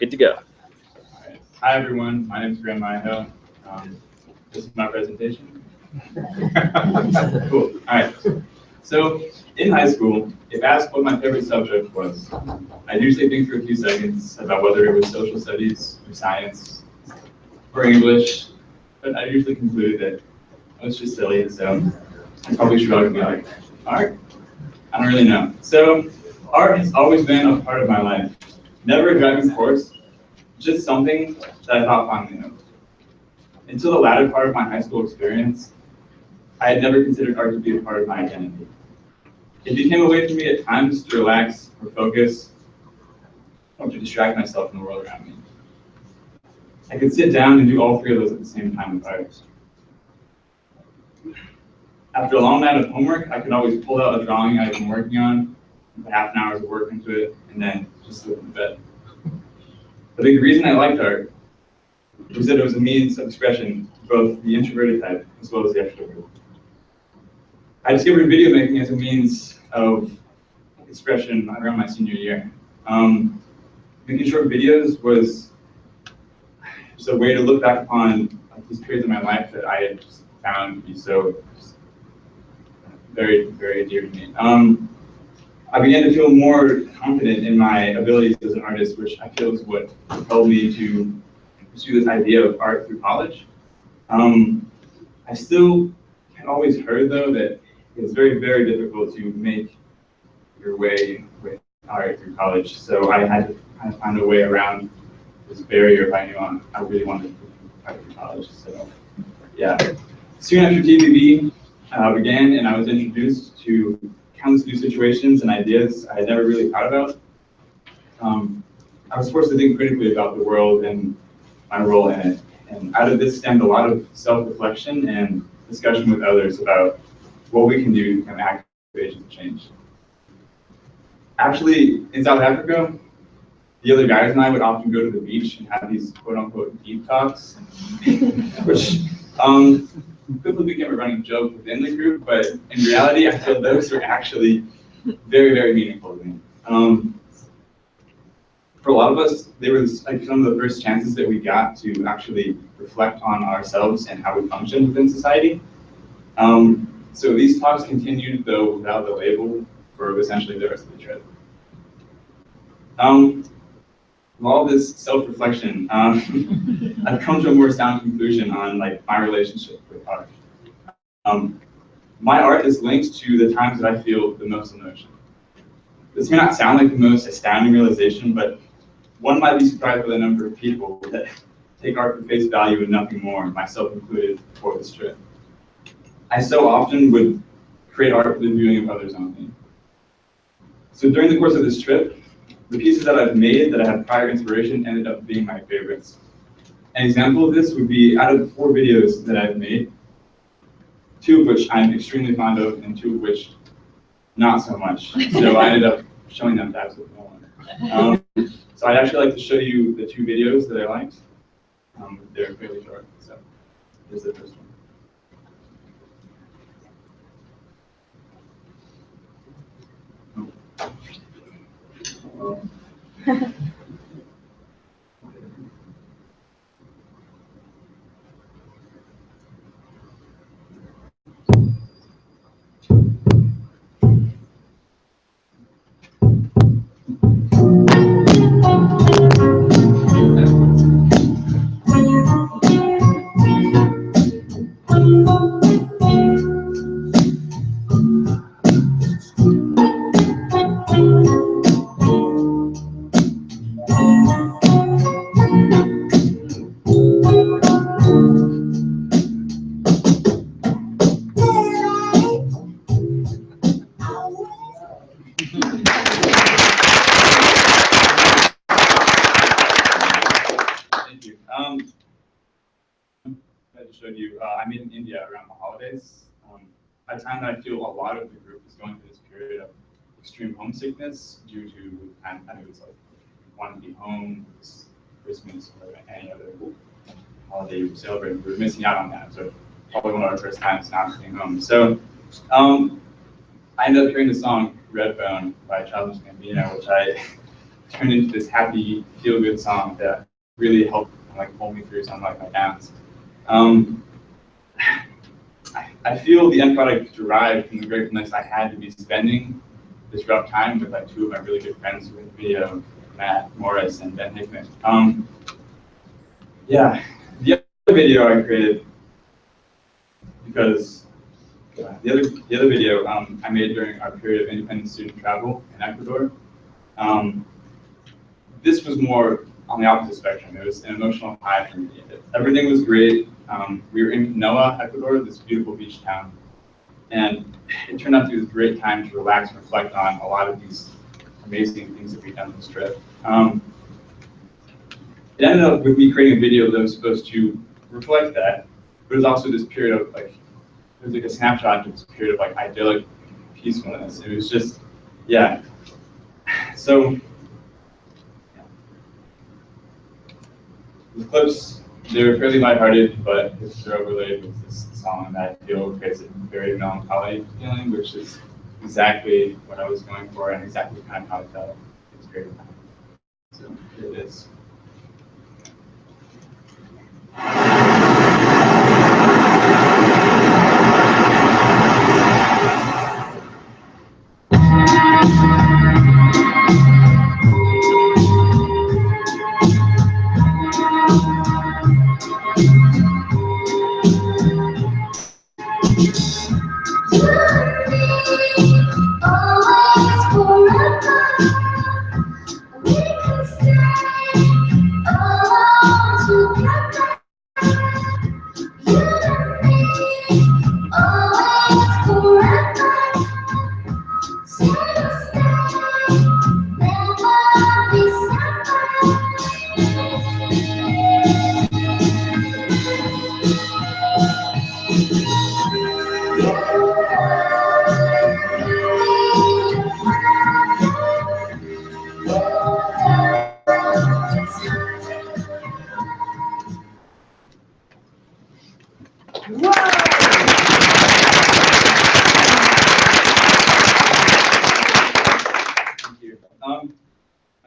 Good to go. Right. Hi everyone, my name is Myhill. This is my presentation. Cool. All right. So in high school, if asked what my favorite subject was, I'd usually think for a few seconds about whether it was social studies or science or English, but I usually concluded that I was just silly, so I probably should be like, art? I don't really know. So art has always been a part of my life. Never a driving force, just something that I thought fondly of. Until the latter part of my high school experience, I had never considered art to be a part of my identity. It became a way for me at times to relax or focus or to distract myself from the world around me. I could sit down and do all three of those at the same time with art. After a long night of homework, I could always pull out a drawing I had been working on, put half an hour's work into it, and then just slip in bed. The big reason I liked art was that it was a means of expression for both the introverted type as well as the extroverted. I discovered video making as a means of expression around my senior year. Making short videos was just a way to look back upon these periods of my life that I had just found to be so very, very dear to me. I began to feel more confident in my abilities as an artist, which I feel is what propelled me to pursue this idea of art through college. I still had always heard, though, that it's very, very difficult to make your way with art through college. So I had to kind of find a way around this barrier if I knew I really wanted to do art through college. So yeah, soon after TVB began and I was introduced to countless new situations and ideas I had never really thought about, I was forced to think critically about the world and my role in it. And out of this stemmed a lot of self-reflection and discussion with others about what we can do to become active agents of change. Actually, in South Africa, the other guys and I would often go to the beach and have these quote-unquote deep talks, which quickly became a running joke within the group, but in reality, I feel those were actually very, very meaningful to me. For a lot of us, they were like some of the first chances that we got to actually reflect on ourselves and how we function within society. So these talks continued, though, without the label for essentially the rest of the trip. With all this self-reflection, I've come to a more sound conclusion on my relationship with art. My art is linked to the times that I feel the most emotion. This may not sound like the most astounding realization, but one might be surprised by the number of people that take art for face value and nothing more, myself included, for this trip. I so often would create art for the viewing of others only. So during the course of this trip, the pieces that I've made that I had prior inspiration ended up being my favorites. An example of this would be out of the 4 videos that I've made, 2 of which I'm extremely fond of and 2 of which not so much. So I ended up showing them to absolutely no one. So I'd actually like to show you the 2 videos that I liked. They're fairly short, so here's the first one. Thank you. I just showed you, I made in India around the holidays. At a time that I feel a lot of the group is going through this period of extreme homesickness due to, I know it's like, wanting to be home, it's Christmas, or any other holiday we celebrate. We're missing out on that. So probably one of our first times not being home. So I ended up hearing the song Redbone by Childish Gambino, which I turned into this happy, feel-good song that really helped like pull me through some of my downs. I feel the end product derived from the gratefulness I had to be spending this rough time with like two of my really good friends who would be Matt Morris and Ben Hickman. Yeah, the other video I created because the other video I made during our period of independent student travel in Ecuador. This was more on the opposite spectrum. It was an emotional high for me. Everything was great. We were in Noa, Ecuador, this beautiful beach town. And it turned out to be a great time to relax and reflect on a lot of these amazing things that we've done on this trip. It ended up with me creating a video that was supposed to reflect that, but it was also this period of like, it was like a snapshot of this period of like idyllic peacefulness. It was just, yeah. So the clips, they were fairly lighthearted, but it's overlaid with this song that I feel creates a very melancholy feeling, which is exactly what I was going for and exactly kind of how I felt. It's great. So here it is.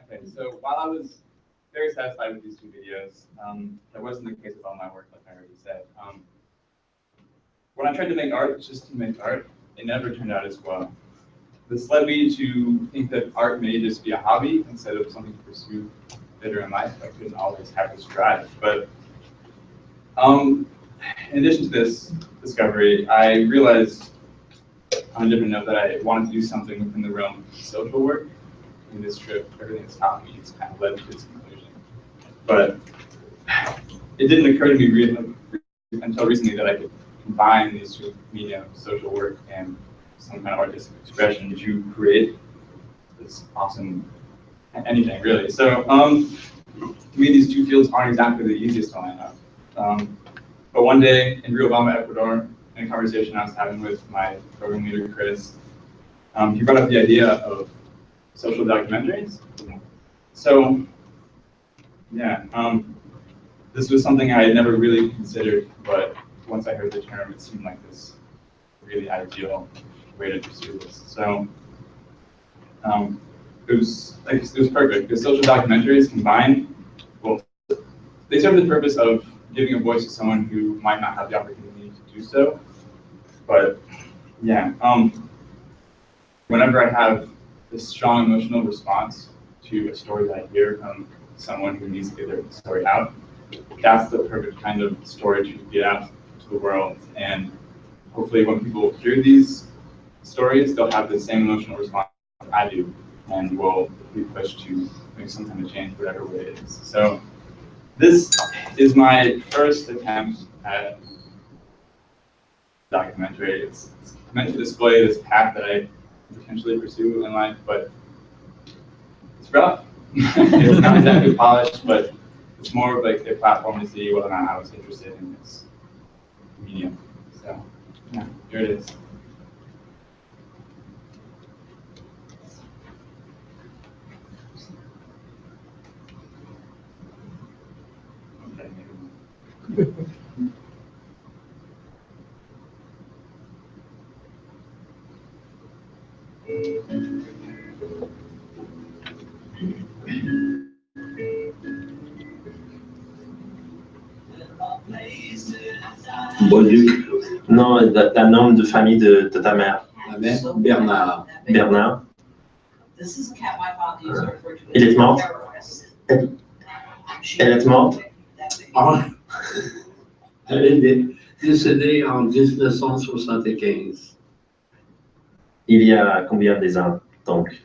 Okay, so while I was very satisfied with these two videos, that wasn't the case with all my work, like I already said. When I tried to make art just to make art, it never turned out as well. This led me to think that art may just be a hobby instead of something to pursue later in life. I couldn't always have this drive. But in addition to this discovery, I realized on a different note that I wanted to do something within the realm of social work. In this trip, everything that's taught me has kind of led to this conclusion. But it didn't occur to me really until recently that I could combine these two media, social work and some kind of artistic expression to create this awesome anything really. So to me, these two fields aren't exactly the easiest to line up. But one day in Riobamba, Ecuador, in a conversation I was having with my program leader, Chris, he brought up the idea of social documentaries. So, yeah, this was something I had never really considered, but once I heard the term, it seemed like this really ideal way to pursue this. So, it was perfect because social documentaries combined, well, they serve the purpose of giving a voice to someone who might not have the opportunity to do so. But yeah, whenever I have this strong emotional response to a story that I hear from someone who needs to get their story out, that's the perfect kind of story to get out to the world. And hopefully when people hear these stories, they'll have the same emotional response I do, and will be pushed to make some kind of change, whatever way it is. So this is my first attempt at documentary. It's meant to display this path that I potentially pursue in life, but it's rough. It's not exactly polished, but it's more of like a platform to see whether or not I was interested in this medium. So yeah, here it is. Okay. Bolduc. Non, le nom de famille de ta mère. Ma mère, Bernard. Bernard. Il est mort. Elle est morte. Ah, elle est décédée en 1975. Il y a combien des ans, donc?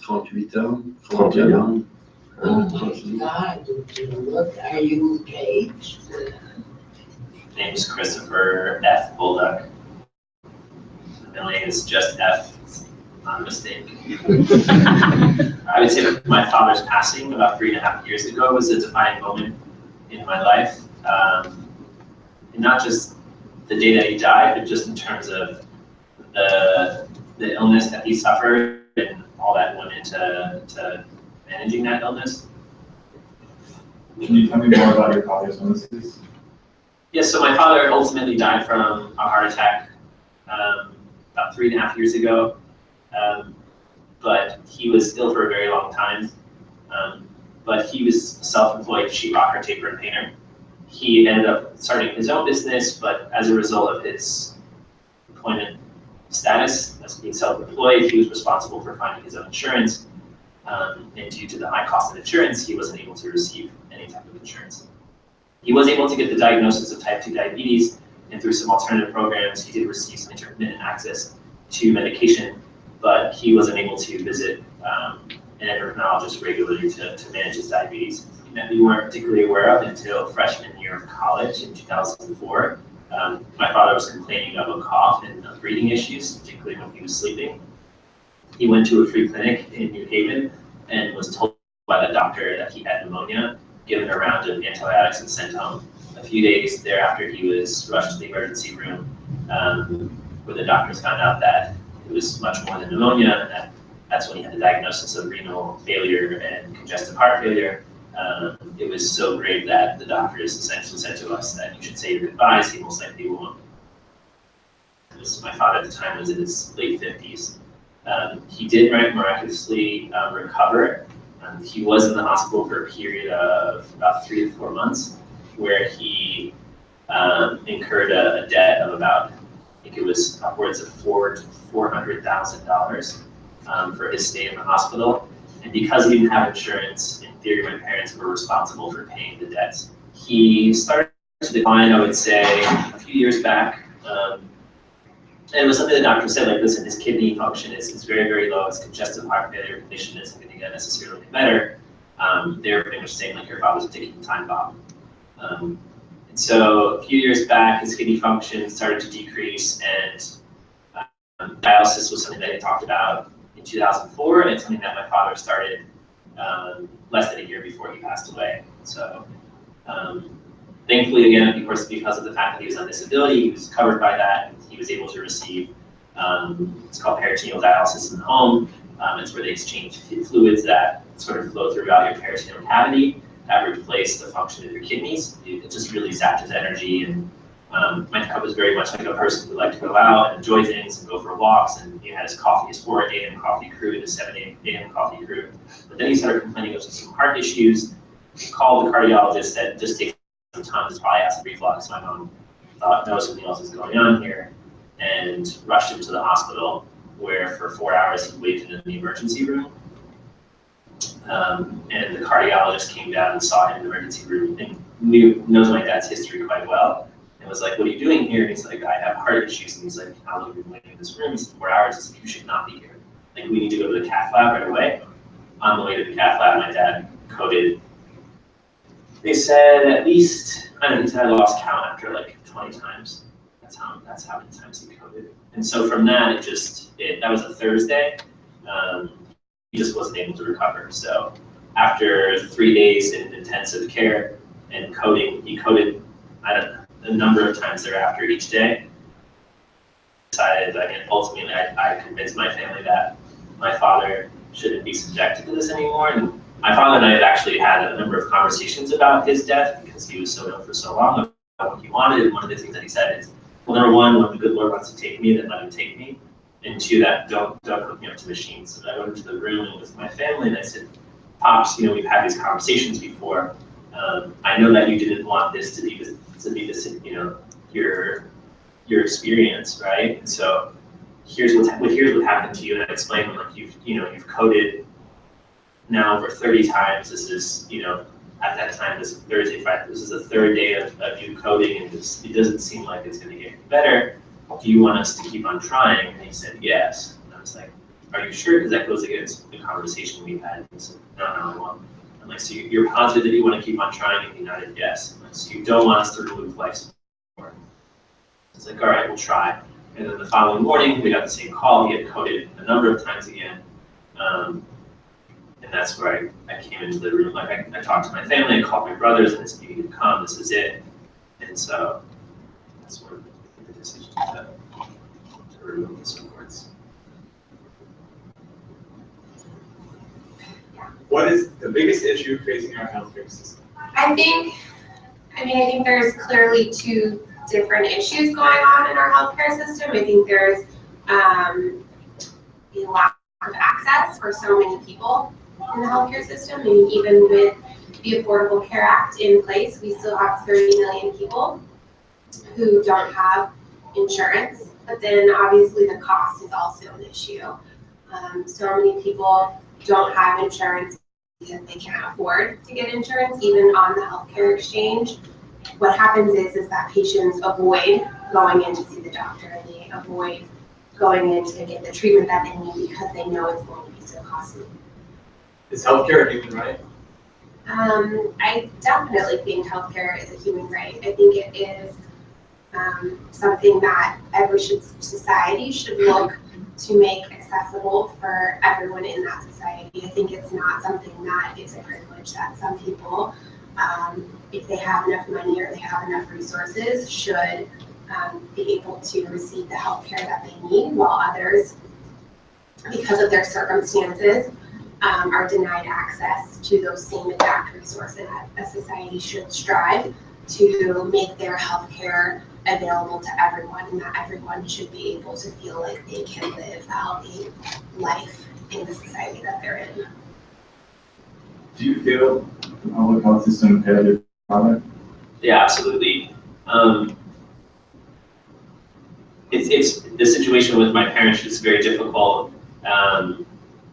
38 ans. 38 ans. Oh my God, look, are you engaged? Name is Christopher F. Bullock. The middle name is just F. It's not a mistake. I would say that my father's passing about 3.5 years ago was a defining moment in my life. And not just the day that he died, but just in terms of the illness that he suffered and all that went into managing that illness. Can you tell me more about your father's illnesses? Yes, so my father ultimately died from a heart attack about 3.5 years ago. But he was ill for a very long time. But he was a self-employed sheetrocker, taper, and painter. He ended up starting his own business, but as a result of his employment status as being self-employed, he was responsible for finding his own insurance. And due to the high cost of insurance, he wasn't able to receive any type of insurance. He was able to get the diagnosis of type 2 diabetes, and through some alternative programs, he did receive some intermittent access to medication, but he wasn't able to visit an endocrinologist regularly to manage his diabetes. That we weren't particularly aware of until freshman year of college in 2004. My father was complaining of a cough and of breathing issues, particularly when he was sleeping. He went to a free clinic in New Haven and was told by the doctor that he had pneumonia, given a round of antibiotics and sent home. A few days thereafter, he was rushed to the emergency room, where the doctors found out that it was much more than pneumonia, and that's when he had the diagnosis of renal failure and congestive heart failure. It was so grave that the doctors essentially said to us that you should say your goodbyes, he most likely won't. My father at the time was in his late 50s. He did miraculously recover. He was in the hospital for a period of about 3 to 4 months, where he incurred a debt of about, I think it was upwards of $400,000 to $400,000 for his stay in the hospital. And because he didn't have insurance, in theory, my parents were responsible for paying the debts. He started to decline, I would say, a few years back. And it was something the doctor said, like, listen, his kidney function is very, very low. His congestive heart failure condition isn't going to get necessarily better. They were pretty much saying, like, your father's a ticking time bomb. And so a few years back, his kidney function started to decrease, and dialysis was something that he talked about in 2004, and it's something that my father started less than a year before he passed away. So thankfully, again, of course, because of the fact that he was on disability, he was covered by that. He was able to receive, it's called peritoneal dialysis in the home. It's where they exchange fluids that sort of flow throughout your peritoneal cavity that replace the function of your kidneys. It just really zapped his energy. And my dad was very much like a person who liked to go out and enjoy things and go for walks. And he had his coffee, his 4 a.m. coffee crew, his 7 a.m. coffee crew. But then he started complaining of some heart issues. He called the cardiologist, said, just take some time, this probably acid reflux. My mom thought, no, something else is going on here, and rushed him to the hospital, where for 4 hours he waited in the emergency room. And the cardiologist came down and saw him in the emergency room and knows my dad's history quite well. And was like, what are you doing here? And he's like, I have heart issues. And he's like, how long have you been waiting in this room? He said, 4 hours. He said, you should not be here. Like, we need to go to the cath lab right away. On the way to the cath lab, my dad coded. They said at least, I don't know, he said I lost count after like 20 times. That's how many times he coded. And so from that, that was a Thursday. He just wasn't able to recover. So after 3 days in intensive care and coding, he coded a number of times thereafter each day. Decided, again, ultimately, I convinced my family that my father shouldn't be subjected to this anymore. And my father and I have actually had a number of conversations about his death because he was so ill for so long, about what he wanted. And one of the things that he said is, well, number one, when the good Lord wants to take me, then let him take me. And two, that don't hook me up to machines. So I went into the room with my family and I said, Pops, we've had these conversations before. I know that you didn't want this to be this, your your experience, right? And so here's what happened to you, and I explained like you've coded now over 30 times. This is at that time, this Thursday, Friday, this is the third day of you coding, and it doesn't seem like it's going to get any better. Do you want us to keep on trying? And he said yes. And I was like, are you sure? Because that goes against the conversation we had. And he said, no, I won't. I'm like, so you're positive that you want to keep on trying? And he nodded yes. I'm like, so you don't want us to remove life support? It's like, all right, we'll try. And then the following morning, we got the same call. He had coded a number of times again. And that's where I came into the room. Like I talked to my family, I called my brothers, and I said, you need to come, this is it. And so that's where the decision to remove the supports. What is the biggest issue facing our healthcare system? I think there's clearly two different issues going on in our healthcare system. I think there's a lack of access for so many people in the healthcare system. I mean, even with the Affordable Care Act in place, we still have 30 million people who don't have insurance. But then obviously the cost is also an issue. So many people don't have insurance because they can't afford to get insurance, even on the healthcare exchange. What happens is that patients avoid going in to see the doctor. They avoid going in to get the treatment that they need because they know it's going to be so costly. Is healthcare a human right? I definitely think healthcare is a human right. I think it is something that every society should look to make accessible for everyone in that society. I think it's not something that is a privilege that some people, if they have enough money or they have enough resources, should be able to receive the healthcare that they need, while others, because of their circumstances, are denied access to those same exact resources. A society should strive to make their healthcare available to everyone, and that everyone should be able to feel like they can live a healthy life in the society that they're in. Do you feel the public health system competitive product? Yeah, absolutely. It's the situation with my parents is very difficult.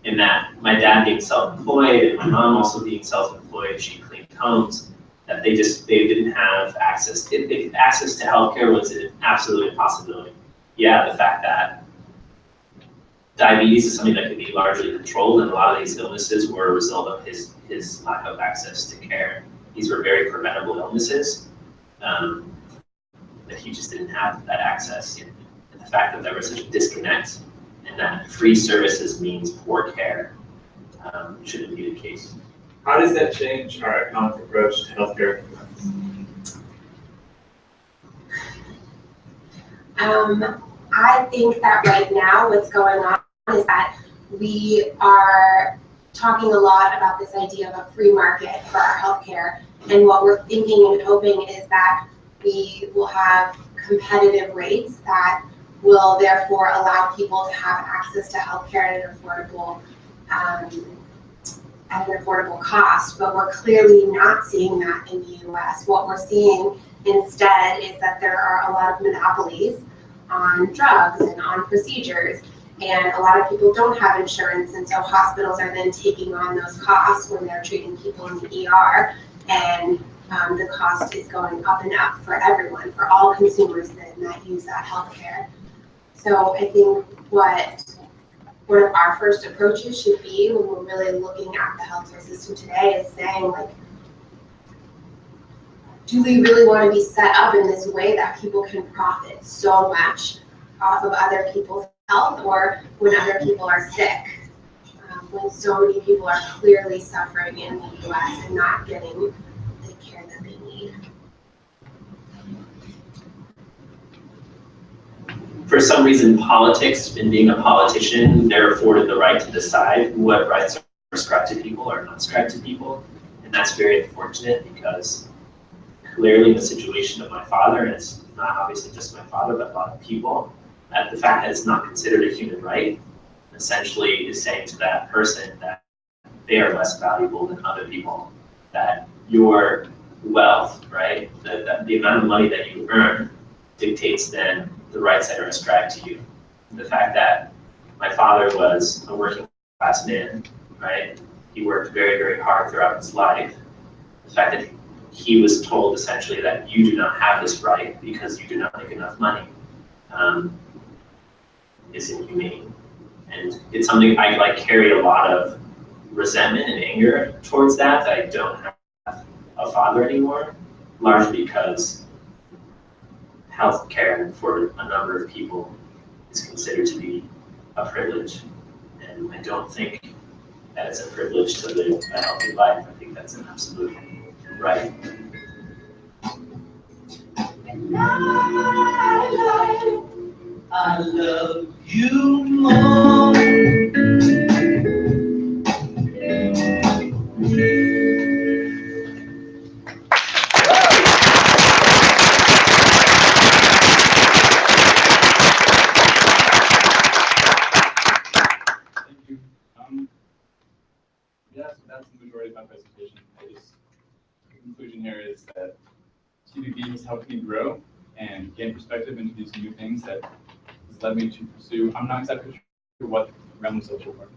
In that my dad being self-employed and my mom also being self-employed, she cleaned homes, that they didn't have access. Access to healthcare was an absolute impossibility. Yeah, the fact that diabetes is something that can be largely controlled, and a lot of these illnesses were a result of his lack of access to care. These were very preventable illnesses, that he just didn't have that access. And the fact that there was such a disconnect, and that free services means poor care, shouldn't be the case. How does that change our economic approach to healthcare? I think that right now what's going on is that we are talking a lot about this idea of a free market for our healthcare, and what we're thinking and hoping is that we will have competitive rates that will therefore allow people to have access to healthcare at an affordable cost. But we're clearly not seeing that in the US. What we're seeing instead is that there are a lot of monopolies on drugs and on procedures, and a lot of people don't have insurance, and so hospitals are then taking on those costs when they're treating people in the ER, and the cost is going up and up for everyone, for all consumers that use that healthcare. So I think what one of our first approaches should be, when we're really looking at the healthcare system today, is saying, like, do we really want to be set up in this way that people can profit so much off of other people's health, or when other people are sick, when so many people are clearly suffering in the US and not getting the care that they need? For some reason, politics and being a politician, they're afforded the right to decide what rights are ascribed to people or not ascribed to people. And that's very unfortunate, because clearly in the situation of my father, and it's not obviously just my father, but a lot of people, that the fact that it's not considered a human right essentially is saying to that person that they are less valuable than other people, that your wealth, right, the amount of money that you earn dictates then the rights that are ascribed to you. The fact that my father was a working class man, right? He worked very, very hard throughout his life. The fact that he was told essentially that you do not have this right because you do not make enough money is inhumane. And it's something I like carry a lot of resentment and anger towards that I don't have a father anymore, largely because health care for a number of people is considered to be a privilege. And I don't think that it's a privilege to live a healthy life. I think that's an absolute right. I love you more. Thank you. Yeah, so that's the majority of my presentation. The conclusion here is that TVB has helped me grow and gain perspective into these new things that has led me to pursue. I'm not exactly sure what realm of social work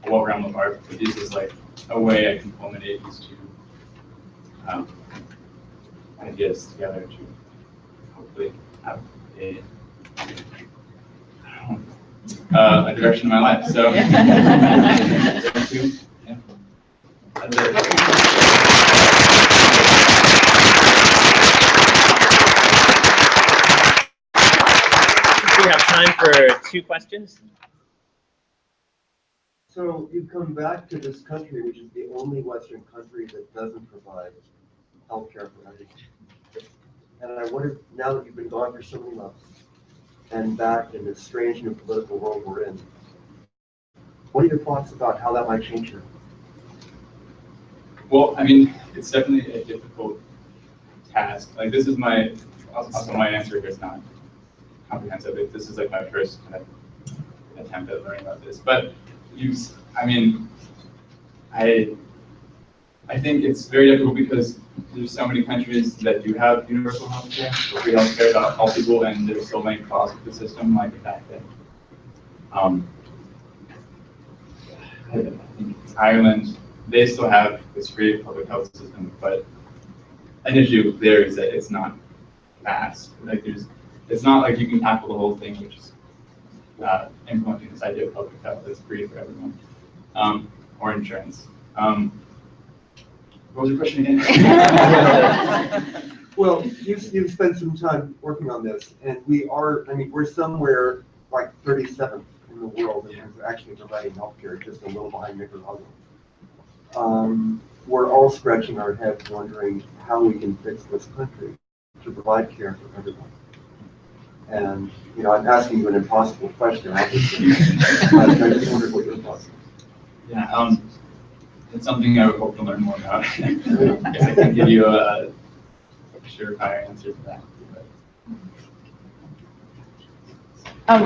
or what realm of art, but this is like a way I can culminate these two ideas together to hopefully have a direction in my life. So, thank you. Yeah. That's it. We have time for 2 questions. So you've come back to this country, which is the only Western country that doesn't provide health care for everyone. And I wonder, now that you've been gone for so many months and back in this strange new political world we're in, what are your thoughts about how that might change you? Well, I mean, it's definitely a difficult task. Like this is also my answer here is not comprehensive. This is like my first kind of attempt at learning about this. But I think it's very difficult because there's so many countries that do have universal health care, or free health care about all people, and there's so many flaws with the system, like the fact that I think Ireland, they still have this free public health system, but an issue there is that it's not fast. Like it's not like you can tackle the whole thing, which is implementing this idea of public health that's free for everyone, or insurance. What was your question again? Well, you've spent some time working on this, and we're somewhere like 37th in the world in terms of actually providing healthcare, just a little behind Nicaragua. We're all scratching our heads wondering how we can fix this country to provide care for everyone. And, I'm asking you an impossible question, obviously. I just wondered what your thoughts are. Yeah, it's something I would hope to learn more about. I can give you a surefire answer to that.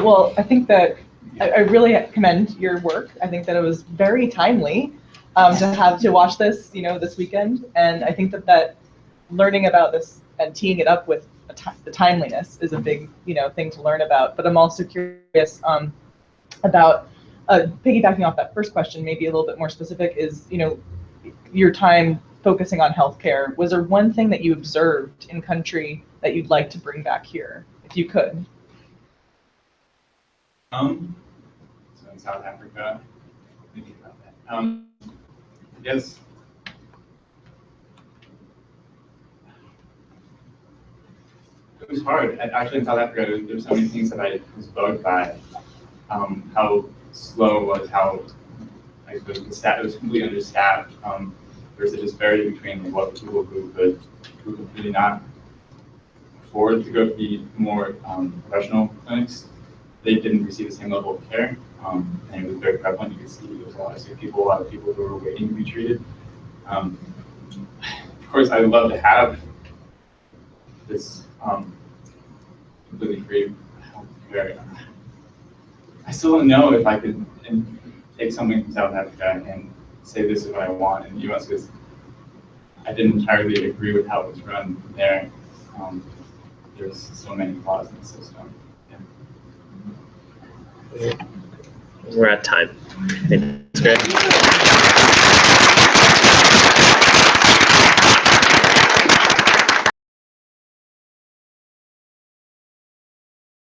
Well, I think that I really commend your work. I think that it was very timely to have to watch this, this weekend. And I think that learning about this and teeing it up with the timeliness is a big, thing to learn about. But I'm also curious about piggybacking off that first question, maybe a little bit more specific is, your time focusing on healthcare. Was there one thing that you observed in country that you'd like to bring back here, if you could? So in South Africa, thinking about that. I guess it was hard. Actually, in South Africa, there's so many things that I was bugged by. How slow it was, how like it was completely understaffed. There's a disparity between what people who could really not afford to go to the more professional clinics, they didn't receive the same level of care. And it was very prevalent. You could see there was a lot of sick people, a lot of people who were waiting to be treated. Of course, I would love to have this completely free healthcare. I still don't know if I could take something from South Africa and say this is what I want in the US, because I didn't entirely agree with how it was run there. there's so many flaws in the system. Yeah. We're at time. Thanks, Greg.